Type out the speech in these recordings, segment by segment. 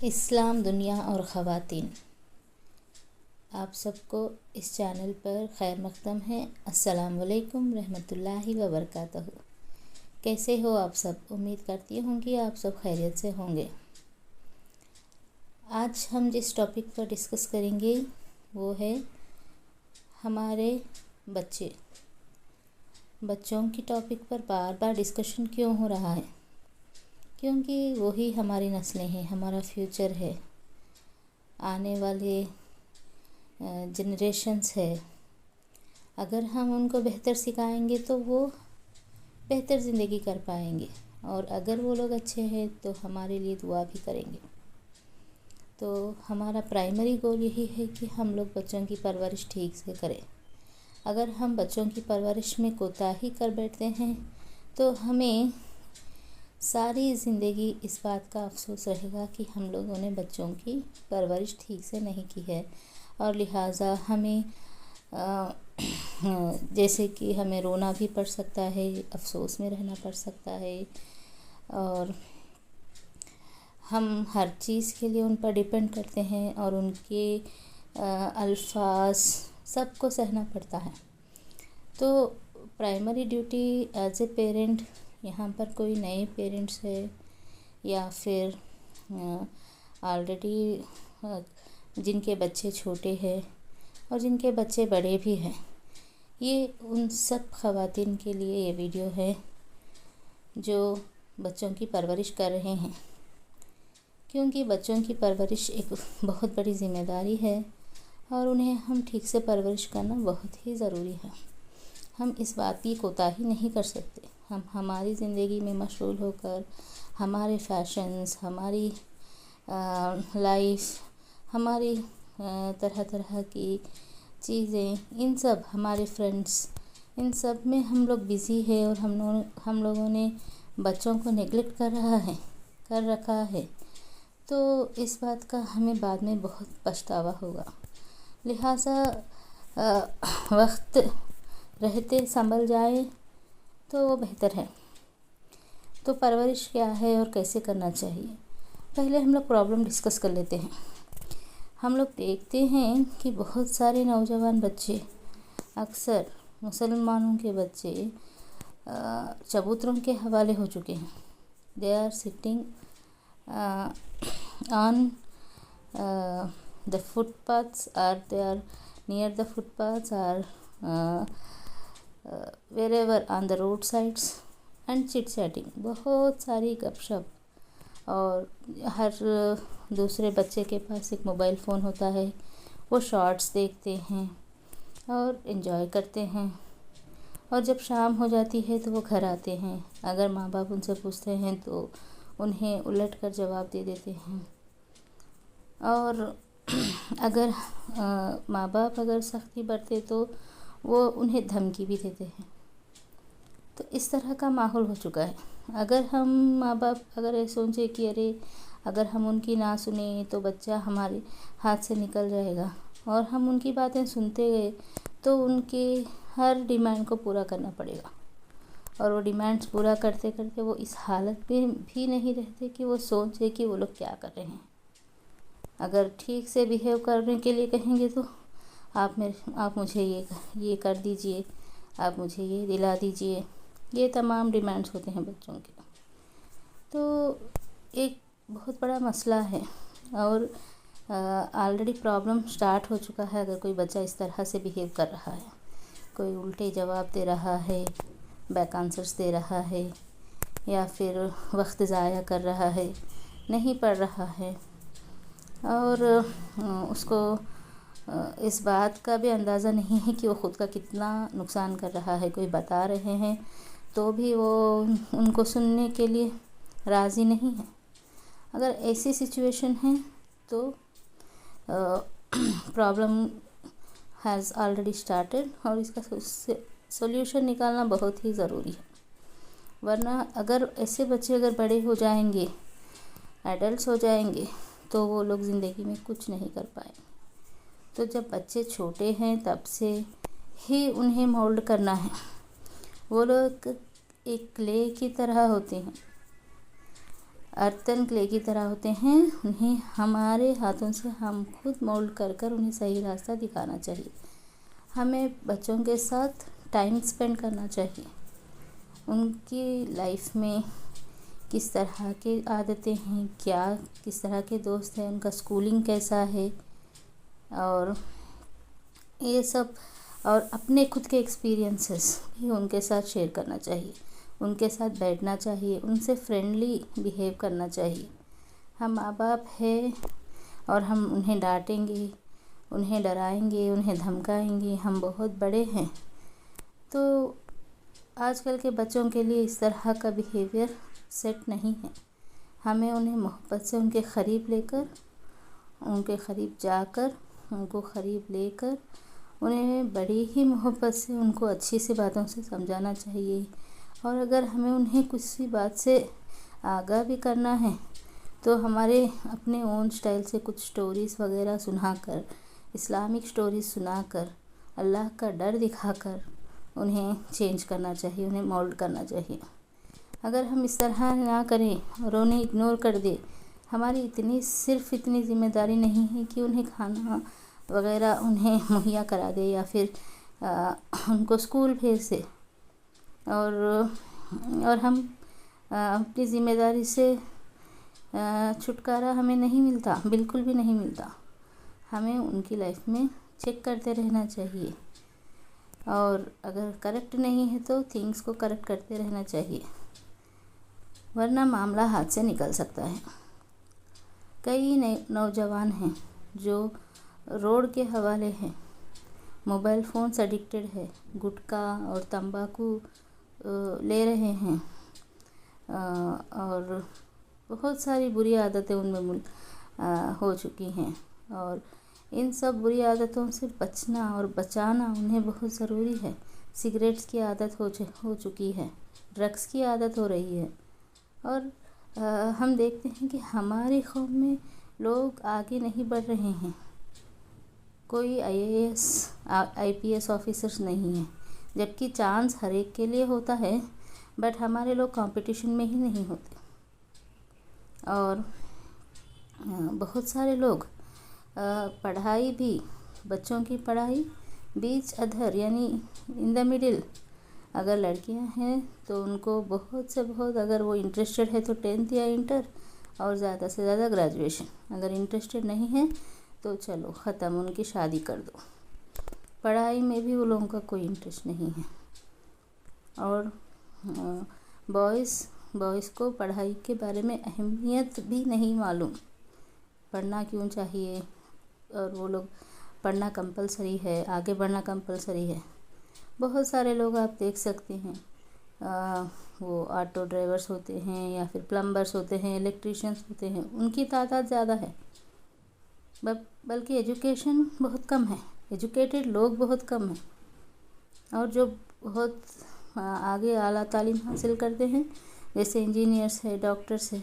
اسلام، دنیا اور خواتین، آپ سب کو اس چینل پر خیر مقدم ہے۔ السلام علیکم رحمۃ اللہ وبرکاتہ۔ کیسے ہو آپ سب؟ امید کرتی ہوں کہ آپ سب خیریت سے ہوں گے۔ آج ہم جس ٹاپک پر ڈسکس کریں گے وہ ہے ہمارے بچوں کی ٹاپک پر بار بار ڈسکشن کیوں ہو رہا ہے؟ کیونکہ وہی ہماری نسلیں ہیں، ہمارا فیوچر ہے، آنے والے جنریشنز ہے۔ اگر ہم ان کو بہتر سکھائیں گے تو وہ بہتر زندگی کر پائیں گے، اور اگر وہ لوگ اچھے ہیں تو ہمارے لیے دعا بھی کریں گے۔ تو ہمارا پرائمری گول یہی ہے کہ ہم لوگ بچوں کی پرورش ٹھیک سے کریں۔ اگر ہم بچوں کی پرورش میں کوتاہی کر بیٹھتے ہیں تو ہمیں ساری زندگی اس بات کا افسوس رہے گا کہ ہم لوگوں نے بچوں کی پرورش ٹھیک سے نہیں کی ہے، اور لہٰذا ہمیں جیسے کہ ہمیں رونا بھی پڑ سکتا ہے، افسوس میں رہنا پڑ سکتا ہے، اور ہم ہر چیز کے لیے ان پر ڈیپینڈ کرتے ہیں، اور ان کے الفاظ سب کو سہنا پڑتا ہے۔ تو primary duty as a parent, یہاں پر کوئی نئے پیرنٹس ہے یا پھر آلریڈی جن کے بچے چھوٹے ہیں اور جن کے بچے بڑے بھی ہیں، یہ ان سب خواتین کے لیے یہ ویڈیو ہے جو بچوں کی پرورش کر رہے ہیں، کیونکہ بچوں کی پرورش ایک بہت بڑی ذمہ داری ہے، اور انہیں ہم ٹھیک سے پرورش کرنا بہت ہی ضروری ہے۔ ہم اس بات کی کوتاہی نہیں کر سکتے۔ ہم ہماری زندگی میں مشغول ہو کر ہمارے فیشنز، ہماری لائف، ہماری طرح طرح کی چیزیں، ان سب ہمارے فرینڈس، ان سب میں ہم لوگ بزی ہے، اور ہم لوگوں نے بچوں کو نیگلیکٹ کر رکھا ہے، تو اس بات کا ہمیں بعد میں بہت پچھتاوا ہوگا۔ لہٰذا وقت رہتے سنبھل جائے تو وہ بہتر ہے۔ تو پرورش کیا ہے اور کیسے کرنا چاہیے؟ پہلے ہم لوگ پرابلم ڈسکس کر لیتے ہیں۔ ہم لوگ دیکھتے ہیں کہ بہت سارے نوجوان بچے، اکثر مسلمانوں کے بچے چبوتروں کے حوالے ہو چکے ہیں۔ They are sitting on the footpaths, or they are near the footpaths, or wherever on the road sides and chit-chatting، بہت ساری گپ شپ، اور ہر دوسرے بچے کے پاس ایک موبائل فون ہوتا ہے، وہ شارٹس دیکھتے ہیں اور انجوائے کرتے ہیں، اور جب شام ہو جاتی ہے تو وہ گھر آتے ہیں۔ اگر ماں باپ ان سے پوچھتے ہیں تو انہیں الٹ کر جواب دے دیتے ہیں، اور اگر ماں باپ سختی برتے تو وہ انہیں دھمکی بھی دیتے ہیں۔ تو اس طرح کا ماحول ہو چکا ہے۔ اگر ہم ماں باپ یہ سوچیں کہ اگر ہم ان کی نہ سنیں تو بچہ ہمارے ہاتھ سے نکل جائے گا، اور ہم ان کی باتیں سنتے گئے تو ان کے ہر ڈیمانڈ کو پورا کرنا پڑے گا، اور وہ ڈیمانڈز پورا کرتے کرتے وہ اس حالت میں بھی نہیں رہتے کہ وہ سوچے کہ وہ لوگ کیا کر رہے ہیں۔ اگر ٹھیک سے بیہیو کرنے کے لیے کہیں گے تو آپ مجھے یہ کر دیجئے، آپ مجھے یہ دلا دیجئے، یہ تمام ڈیمانڈز ہوتے ہیں بچوں کے۔ تو ایک بہت بڑا مسئلہ ہے، اور آلریڈی پرابلم سٹارٹ ہو چکا ہے۔ اگر کوئی بچہ اس طرح سے بیہیو کر رہا ہے، کوئی الٹے جواب دے رہا ہے، بیک آنسرز دے رہا ہے، یا پھر وقت ضائع کر رہا ہے، نہیں پڑھ رہا ہے، اور اس کو اس بات کا بھی اندازہ نہیں ہے کہ وہ خود کا کتنا نقصان کر رہا ہے، کوئی بتا رہے ہیں تو بھی وہ ان کو سننے کے لیے راضی نہیں ہے۔ اگر ایسی سچویشن ہے تو پرابلم ہیز آلریڈی اسٹارٹڈ، اور اس کا سولوشن نکالنا بہت ہی ضروری ہے۔ ورنہ اگر ایسے بچے بڑے ہو جائیں گے، ایڈلٹس ہو جائیں گے، تو وہ لوگ زندگی میں کچھ نہیں کر پائیں۔ تو جب بچے چھوٹے ہیں تب سے ہی انہیں مولڈ کرنا ہے۔ وہ لوگ ایک کلے کی طرح ہوتے ہیں، ارتن کلے کی طرح ہوتے ہیں، انہیں ہمارے ہاتھوں سے ہم خود مولڈ کر کر انہیں صحیح راستہ دکھانا چاہیے۔ ہمیں بچوں کے ساتھ ٹائم اسپینڈ کرنا چاہیے، ان کی لائف میں کس طرح کی عادتیں ہیں، کس طرح کے دوست ہیں، ان کا اسکولنگ کیسا ہے، اور یہ سب، اور اپنے خود کے ایکسپیرینسز بھی ان کے ساتھ شیئر کرنا چاہیے، ان کے ساتھ بیٹھنا چاہیے، ان سے فرینڈلی بیہیو کرنا چاہیے۔ ہم ماں باپ ہیں اور ہم انہیں ڈانٹیں گے، انہیں ڈرائیں گے، انہیں دھمکائیں گے، ہم بہت بڑے ہیں، تو آج کل کے بچوں کے لیے اس طرح کا بیہیویئر سیٹ نہیں ہے۔ ہمیں انہیں محبت سے ان کے قریب لے کر، ان کے قریب جا کر، ان کو قریب لے کر انہیں بڑی ہی محبت سے ان کو اچھی سی باتوں سے سمجھانا چاہیے، اور اگر ہمیں انہیں کچھ سی بات سے آگاہ بھی کرنا ہے تو ہمارے اپنے اون اسٹائل سے کچھ اسٹوریز وغیرہ سنا کر، اسلامک اسٹوریز سنا کر، اللہ کا ڈر دکھا کر انہیں چینج کرنا چاہیے، انہیں مولڈ کرنا چاہیے۔ اگر ہم اس طرح نہ کریں اور انہیں اگنور کر دیں، ہماری صرف اتنی ذمہ داری نہیں ہے کہ انہیں کھانا وغیرہ انہیں مہیا کرا دے یا پھر ان کو اسکول بھیج دے، اور ہم اپنی ذمہ داری سے چھٹکارا ہمیں نہیں ملتا، بالکل بھی نہیں ملتا۔ ہمیں ان کی لائف میں چیک کرتے رہنا چاہیے، اور اگر کریکٹ نہیں ہے تو تھنگس کو کریکٹ کرتے رہنا چاہیے، ورنہ معاملہ ہاتھ سے نکل سکتا ہے۔ کئی نوجوان ہیں جو روڈ کے حوالے ہیں، موبائل فون سے ایڈکٹڈ ہے، گٹکا اور تمباکو لے رہے ہیں، اور بہت ساری بری عادتیں ان میں ہو چکی ہیں، اور ان سب بری عادتوں سے بچنا اور بچانا انہیں بہت ضروری ہے۔ سگریٹس کی عادت ہو چکی ہے، ڈرگس کی عادت ہو رہی ہے، اور ہم دیکھتے ہیں کہ ہماری قوم میں لوگ آگے نہیں بڑھ رہے ہیں، کوئی آئی پی ایس آفیسرز نہیں ہیں، جبکہ چانس ہر ایک کے لیے ہوتا ہے، بٹ ہمارے لوگ کمپٹیشن میں ہی نہیں ہوتے، اور بہت سارے لوگ پڑھائی بھی، بچوں کی پڑھائی بیچ ادھر یعنی ان دا مڈل، اگر لڑکیاں ہیں تو ان کو بہت سے بہت، اگر وہ انٹرسٹڈ ہے تو 10th یا انٹر، اور زیادہ سے زیادہ گریجویشن، اگر انٹرسٹڈ نہیں ہے تو چلو ختم، ان کی شادی کر دو۔ پڑھائی میں بھی وہ لوگوں کا کوئی انٹرسٹ نہیں ہے، اور بوائز کو پڑھائی کے بارے میں اہمیت بھی نہیں معلوم، پڑھنا کیوں چاہیے، اور وہ لوگ پڑھنا کمپلسری ہے، آگے بڑھنا کمپلسری ہے۔ بہت سارے لوگ آپ دیکھ سکتے ہیں، وہ آٹو ڈرائیورز ہوتے ہیں یا پھر پلمبرز ہوتے ہیں، الیکٹریشینز ہوتے ہیں، ان کی تعداد زیادہ ہے، بلکہ ایجوکیشن بہت کم ہے، ایجوکیٹڈ لوگ بہت کم ہیں، اور جو بہت آگے اعلیٰ تعلیم حاصل کرتے ہیں، جیسے انجینئرس ہے، ڈاکٹرس ہے،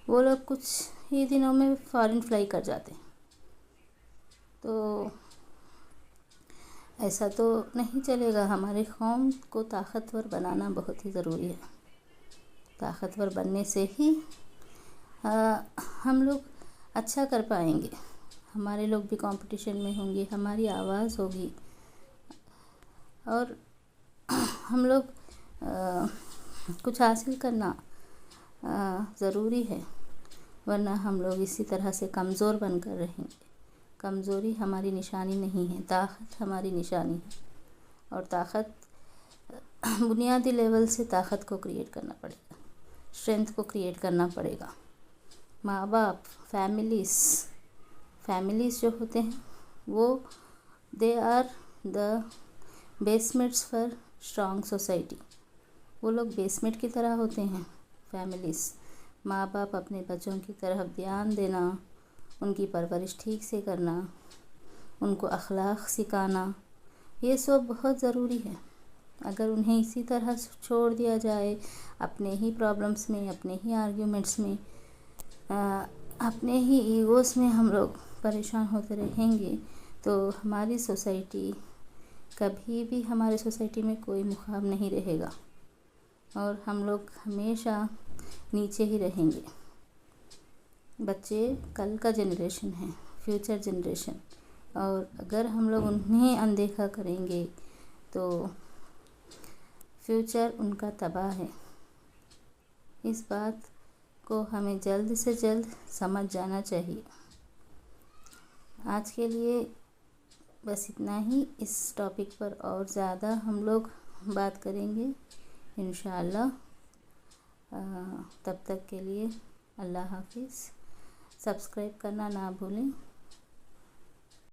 وہ لوگ کچھ ہی دنوں میں فارن فلائی کر جاتے ہیں۔ تو ایسا تو نہیں چلے گا، ہمارے قوم کو طاقتور بنانا بہت ہی ضروری ہے، طاقتور بننے سے ہی ہم لوگ اچھا کر پائیں گے، ہمارے لوگ بھی کمپٹیشن میں ہوں گے، ہماری آواز ہوگی، اور ہم لوگ کچھ حاصل کرنا ضروری ہے، ورنہ ہم لوگ اسی طرح سے کمزور بن کر رہیں گے۔ کمزوری ہماری نشانی نہیں ہے، طاقت ہماری نشانی ہے، اور طاقت بنیادی لیول سے طاقت کو کریٹ کرنا پڑے گا، اسٹرینتھ کو کریٹ کرنا پڑے گا۔ ماں باپ، فیملیز جو ہوتے ہیں وہ they are the basements for strong society, وہ لوگ بیسمنٹ کی طرح ہوتے ہیں، فیملیز۔ ماں باپ اپنے بچوں کی طرف دھیان دینا، ان کی پرورش ٹھیک سے کرنا، ان کو اخلاق سکھانا، یہ سب بہت ضروری ہے۔ اگر انہیں اسی طرح چھوڑ دیا جائے، اپنے ہی پرابلمس میں، اپنے ہی آرگیومنٹس میں، اپنے ہی ایگوز میں ہم لوگ پریشان ہوتے رہیں گے، تو ہماری سوسائٹی کبھی بھی، ہمارے سوسائٹی میں کوئی مقام نہیں رہے گا، اور ہم لوگ ہمیشہ نیچے ہی رہیں گے۔ بچے کل کا جنریشن ہے، فیوچر جنریشن، اور اگر ہم لوگ انہیں اندیکھا کریں گے تو فیوچر ان کا تباہ ہے۔ اس بات کو ہمیں جلد سے جلد سمجھ جانا چاہیے۔ آج کے لیے بس اتنا ہی۔ اس ٹاپک پر اور زیادہ ہم لوگ بات کریں گے انشاءاللہ۔ تب تک کے لیے اللہ حافظ۔ سبسکرائب کرنا نہ بھولیں۔